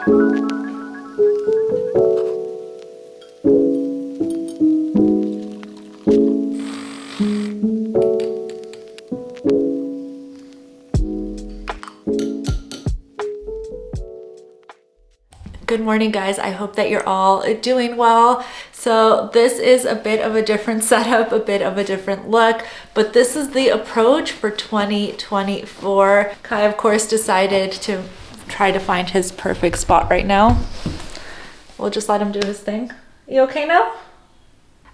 Good morning, guys. I hope that you're all doing well. So this is a bit of a different setup, a bit of a different look, but this is the approach for 2024. Kai, of course, decided to try to find his perfect spot right now. We'll just let him do his thing. You okay now?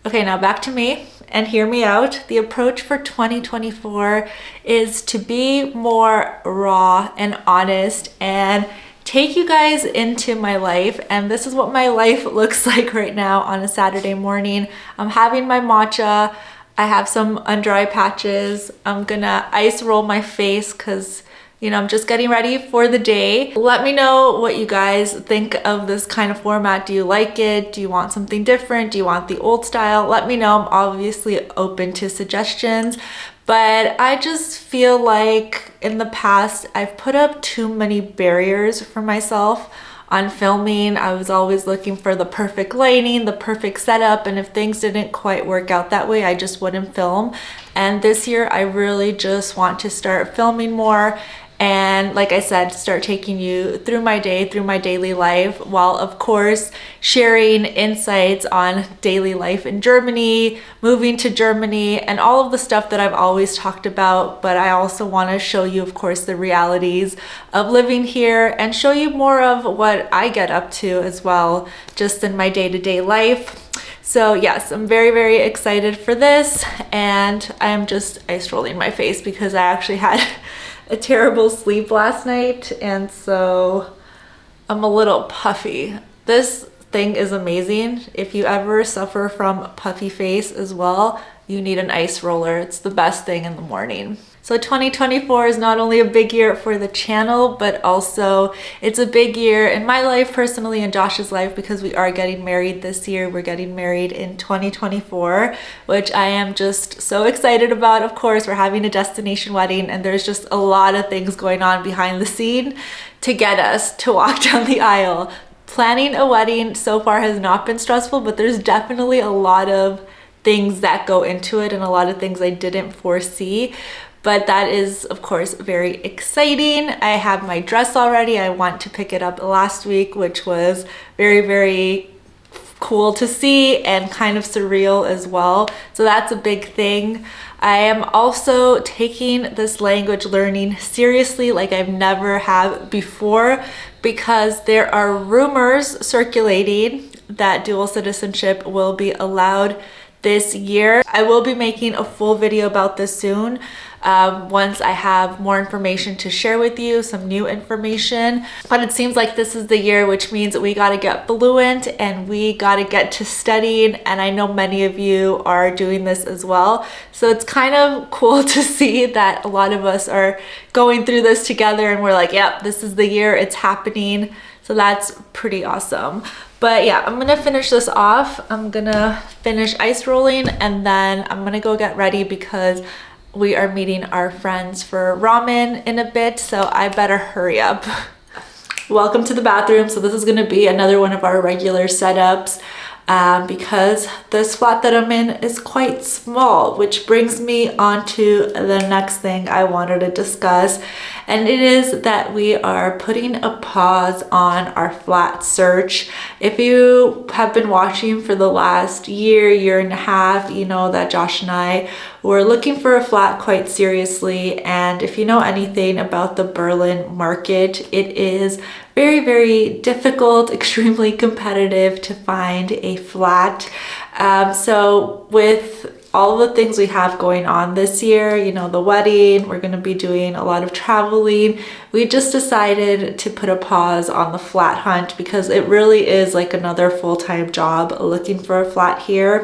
Okay, now back to me and hear me out. The approach for 2024 is to be more raw and honest and take you guys into my life. And this is what my life looks like right now on a Saturday morning. I'm having my matcha. I have some under eye patches. I'm gonna ice roll my face because I'm just getting ready for the day. Let me know what you guys think of this kind of format. Do you like it? Do you want something different? Do you want the old style? Let me know. I'm obviously open to suggestions, but I just feel like in the past, I've put up too many barriers for myself on filming. I was always looking for the perfect lighting, the perfect setup, and if things didn't quite work out that way, I just wouldn't film. And this year, I really just want to start filming more. And like I said, start taking you through my day, through my daily life, while of course sharing insights on daily life in Germany, moving to Germany, and all of the stuff that I've always talked about. But I also want to show you, of course, the realities of living here and show you more of what I get up to as well, just in my day-to-day life. So yes, I'm very, very excited for this. And I'm just ice rolling my face because I actually had a terrible sleep last night, and so I'm a little puffy. This thing is amazing. If you ever suffer from puffy face as well, you need an ice roller. It's the best thing in the morning. So 2024 is not only a big year for the channel, but also it's a big year in my life personally and Josh's life because we are getting married this year. We're getting married in 2024, which I am just so excited about. Of course, we're having a destination wedding and there's just a lot of things going on behind the scene to get us to walk down the aisle. Planning a wedding so far has not been stressful, but there's definitely a lot of things that go into it and a lot of things I didn't foresee. But that is, of course, very exciting. I have my dress already. I went to pick it up last week, which was very, very cool to see and kind of surreal as well. So that's a big thing. I am also taking this language learning seriously like I've never have before because there are rumors circulating that dual citizenship will be allowed this year. I will be making a full video about this soon once I have more information to share with you, some new information. But it seems like this is the year, which means we got to get fluent and we got to get to studying. And I know many of you are doing this as well. So it's kind of cool to see that a lot of us are going through this together and we're like, yep, this is the year, it's happening. So that's pretty awesome. But yeah, I'm gonna finish this off. I'm gonna finish ice rolling and then I'm gonna go get ready because we are meeting our friends for ramen in a bit, so I better hurry up. Welcome to the bathroom. So this is gonna be another one of our regular setups because this flat that I'm in is quite small, which brings me on to the next thing I wanted to discuss. And it is that we are putting a pause on our flat search. If you have been watching for the last year and a half, you know that Josh and I were looking for a flat quite seriously. And if you know anything about the Berlin market, it is very, very difficult, extremely competitive to find a flat. So with all the things we have going on this year, the wedding, we're going to be doing a lot of traveling. We just decided to put a pause on the flat hunt because it really is like another full-time job looking for a flat here.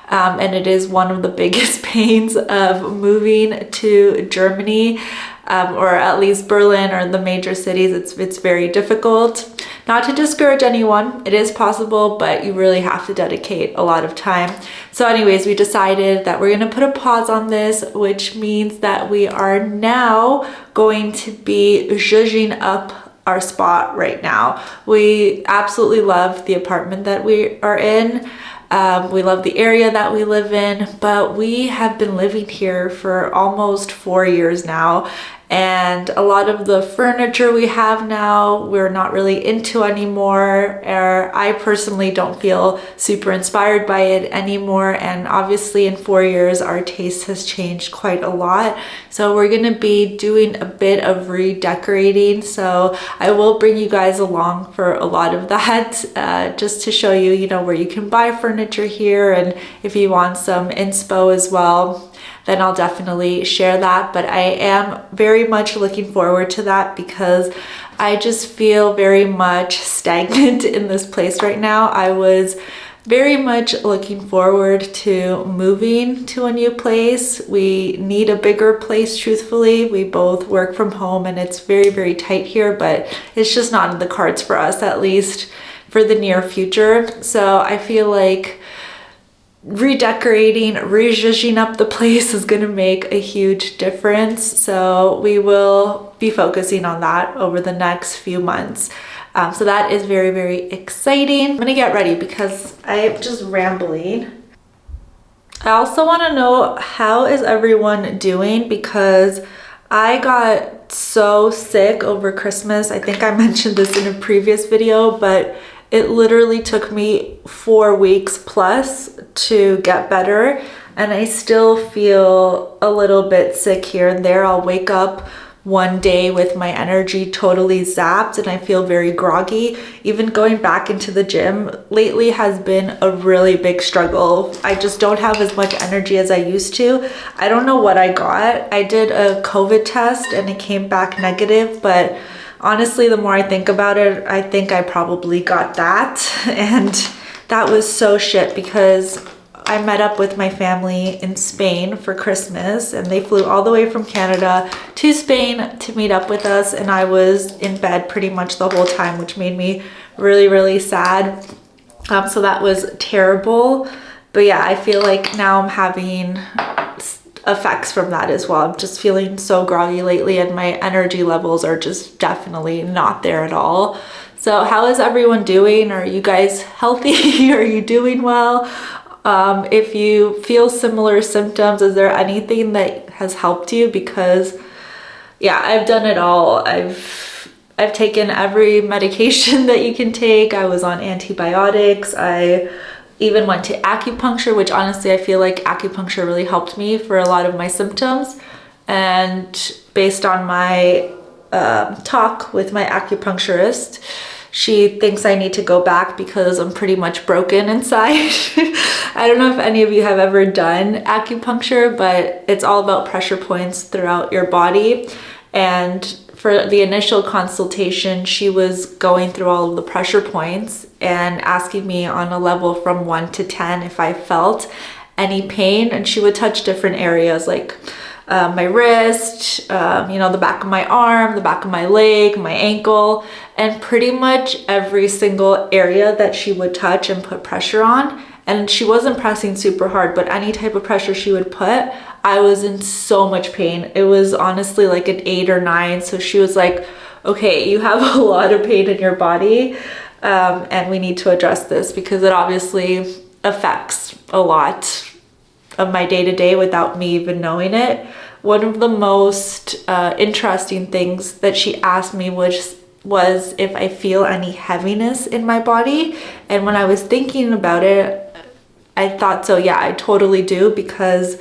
And it is one of the biggest pains of moving to Germany, or at least Berlin or the major cities. It's very difficult. Not to discourage anyone, it is possible, but you really have to dedicate a lot of time. So anyways, we decided that we're gonna put a pause on this, which means that we are now going to be zhuzhing up our spot right now. We absolutely love the apartment that we are in. We love the area that we live in, but we have been living here for almost 4 years now. And a lot of the furniture we have now, we're not really into anymore. Or I personally don't feel super inspired by it anymore. And obviously in 4 years, our taste has changed quite a lot. So we're gonna be doing a bit of redecorating. So I will bring you guys along for a lot of that, just to show you, where you can buy furniture here. And if you want some inspo as well, then I'll definitely share that. But I am very much looking forward to that because I just feel very much stagnant in this place right now. I was very much looking forward to moving to a new place. We need a bigger place, truthfully. We both work from home and it's very, very tight here, but it's just not in the cards for us, at least for the near future. So I feel like redecorating, rezhuzhing up the place is going to make a huge difference. So we will be focusing on that over the next few months. So that is very, very exciting. I'm going to get ready because I'm just rambling. I also want to know, how is everyone doing? Because I got so sick over Christmas. I think I mentioned this in a previous video, but it literally took me 4 weeks plus to get better, and I still feel a little bit sick here and there. I'll wake up one day with my energy totally zapped and I feel very groggy. Even going back into the gym lately has been a really big struggle. I just don't have as much energy as I used to. I don't know what I got. I did a COVID test and it came back negative, but honestly, the more I think about it, I think I probably got that. And that was so shit because I met up with my family in Spain for Christmas and they flew all the way from Canada to Spain to meet up with us. And I was in bed pretty much the whole time, which made me really, really sad. So that was terrible. But yeah, I feel like now I'm having effects from that as well. I'm just feeling so groggy lately and my energy levels are just definitely not there at all. So how is everyone doing? Are you guys healthy? Are you doing well? If you feel similar symptoms, is there anything that has helped you? Because yeah, I've done it all. I've taken every medication that you can take. I was on antibiotics. I even went to acupuncture, which honestly I feel like acupuncture really helped me for a lot of my symptoms. And based on my talk with my acupuncturist, she thinks I need to go back because I'm pretty much broken inside. I don't know if any of you have ever done acupuncture, but it's all about pressure points throughout your body. And for the initial consultation, she was going through all of the pressure points and asking me on a level from 1 to 10 if I felt any pain. And she would touch different areas like my wrist, the back of my arm, the back of my leg, my ankle, and pretty much every single area that she would touch and put pressure on. And she wasn't pressing super hard, but any type of pressure she would put, I was in so much pain. It was honestly like an 8 or 9. So she was like, okay, you have a lot of pain in your body, and we need to address this because it obviously affects a lot of my day-to-day without me even knowing it. One of the most interesting things that she asked me was if I feel any heaviness in my body. And when I was thinking about it, I thought, so yeah, I totally do, because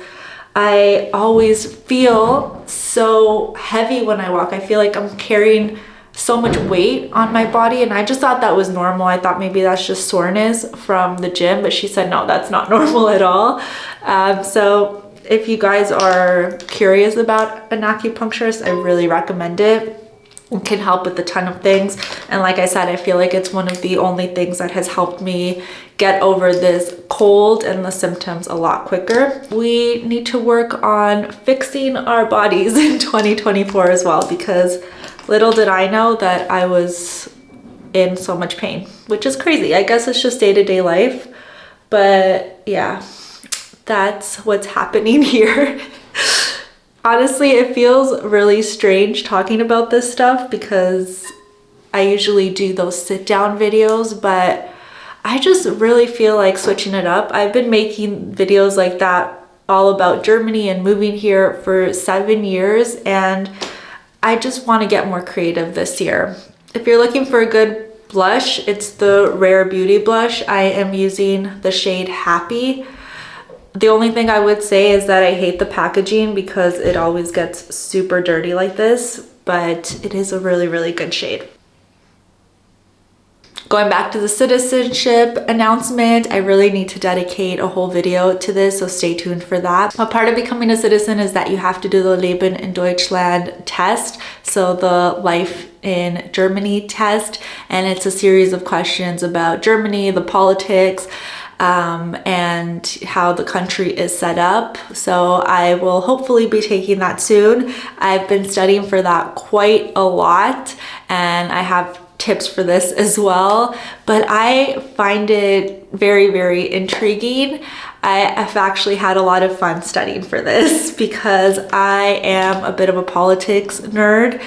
I always feel so heavy when I walk. I feel like I'm carrying so much weight on my body, and I just thought that was normal. I thought maybe that's just soreness from the gym, but she said no, that's not normal at all. So if you guys are curious about an acupuncturist, I really recommend it. It can help with a ton of things, and like I said, I feel like it's one of the only things that has helped me get over this cold and the symptoms a lot quicker. We need to work on fixing our bodies in 2024 as well, because little did I know that I was in so much pain, which is crazy. I guess it's just day-to-day life, but yeah, that's what's happening here. Honestly, it feels really strange talking about this stuff because I usually do those sit down videos, but I just really feel like switching it up. I've been making videos like that all about Germany and moving here for 7 years, and I just want to get more creative this year. If you're looking for a good blush, it's the Rare Beauty blush. I am using the shade Happy. The only thing I would say is that I hate the packaging because it always gets super dirty like this, but it is a really, really good shade. Going back to the citizenship announcement, I really need to dedicate a whole video to this, so stay tuned for that. A part of becoming a citizen is that you have to do the Leben in Deutschland test, so the life in Germany test, and it's a series of questions about Germany, the politics, and how the country is set up. So I will hopefully be taking that soon. I've been studying for that quite a lot, and I have tips for this as well, but I find it very, very intriguing. I've actually had a lot of fun studying for this because I am a bit of a politics nerd.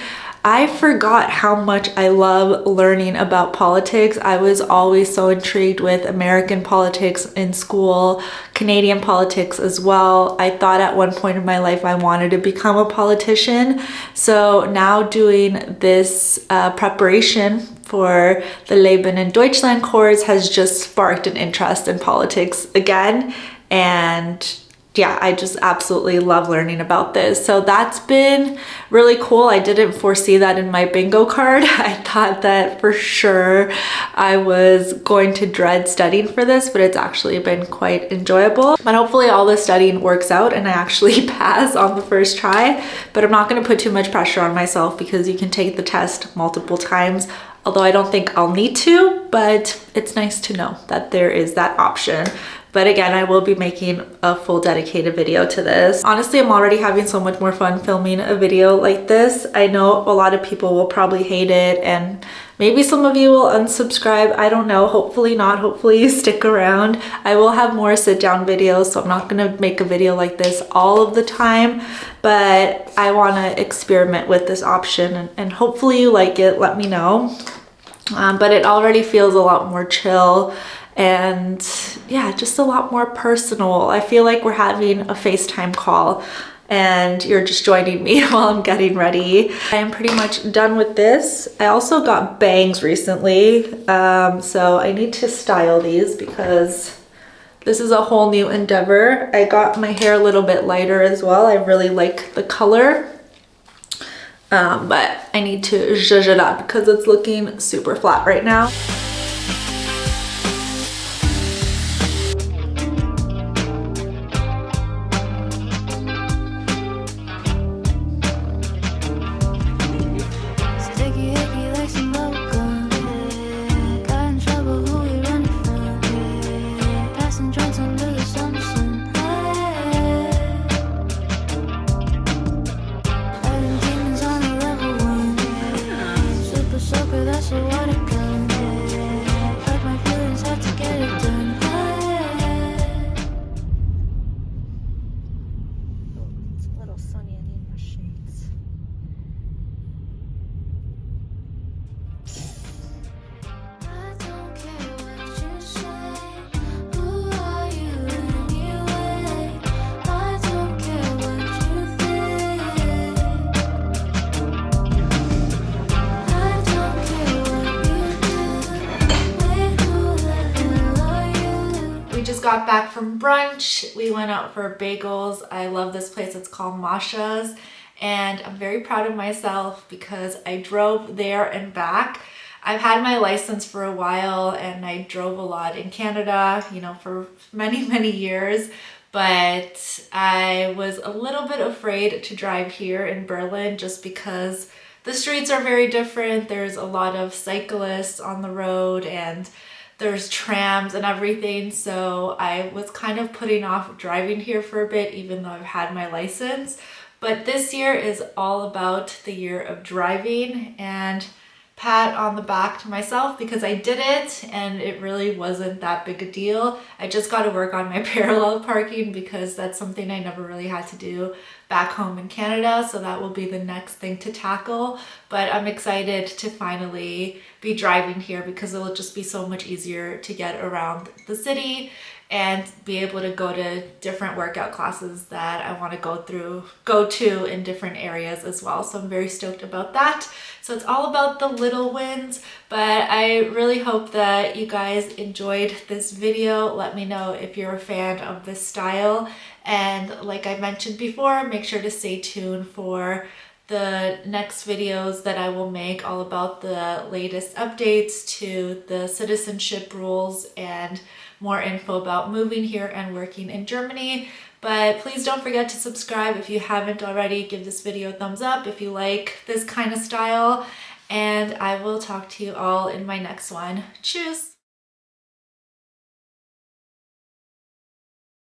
I forgot how much I love learning about politics. I was always so intrigued with American politics in school, Canadian politics as well. I thought at one point in my life I wanted to become a politician. So now doing this preparation for the Leben in Deutschland course has just sparked an interest in politics again. And yeah, I just absolutely love learning about this. So that's been really cool. I didn't foresee that in my bingo card. I thought that for sure I was going to dread studying for this, but it's actually been quite enjoyable. But hopefully all the studying works out and I actually pass on the first try. But I'm not going to put too much pressure on myself because you can take the test multiple times. Although I don't think I'll need to, but it's nice to know that there is that option. But again, I will be making a full dedicated video to this. Honestly, I'm already having so much more fun filming a video like this. I know a lot of people will probably hate it and maybe some of you will unsubscribe. I don't know, hopefully not. Hopefully you stick around. I will have more sit down videos, so I'm not gonna make a video like this all of the time, but I wanna experiment with this option and hopefully you like it, let me know. But it already feels a lot more chill and yeah, just a lot more personal. I feel like we're having a FaceTime call and you're just joining me while I'm getting ready. I am pretty much done with this. I also got bangs recently, so I need to style these because this is a whole new endeavor. I got my hair a little bit lighter as well. I really like the color. But I need to zhuzh it up because it's looking super flat right now. Got back from brunch. We went out for bagels. I love this place. It's called Masha's and I'm very proud of myself because I drove there and back. I've had my license for a while and I drove a lot in Canada, you know, for many, many years, but I was a little bit afraid to drive here in Berlin just because the streets are very different. There's a lot of cyclists on the road and there's trams and everything, so I was kind of putting off driving here for a bit even though I've had my license. But this year is all about the year of driving, and pat on the back to myself because I did it and it really wasn't that big a deal. I just got to work on my parallel parking because that's something I never really had to do back home in Canada, so that will be the next thing to tackle. But I'm excited to finally be driving here because it will just be so much easier to get around the city and be able to go to different workout classes that I want to go to in different areas as well. So I'm very stoked about that. So it's all about the little wins, but I really hope that you guys enjoyed this video. Let me know if you're a fan of this style. And like I mentioned before, make sure to stay tuned for the next videos that I will make all about the latest updates to the citizenship rules and more info about moving here and working in Germany. But please don't forget to subscribe if you haven't already. Give this video a thumbs up if you like this kind of style. And I will talk to you all in my next one. Tschüss!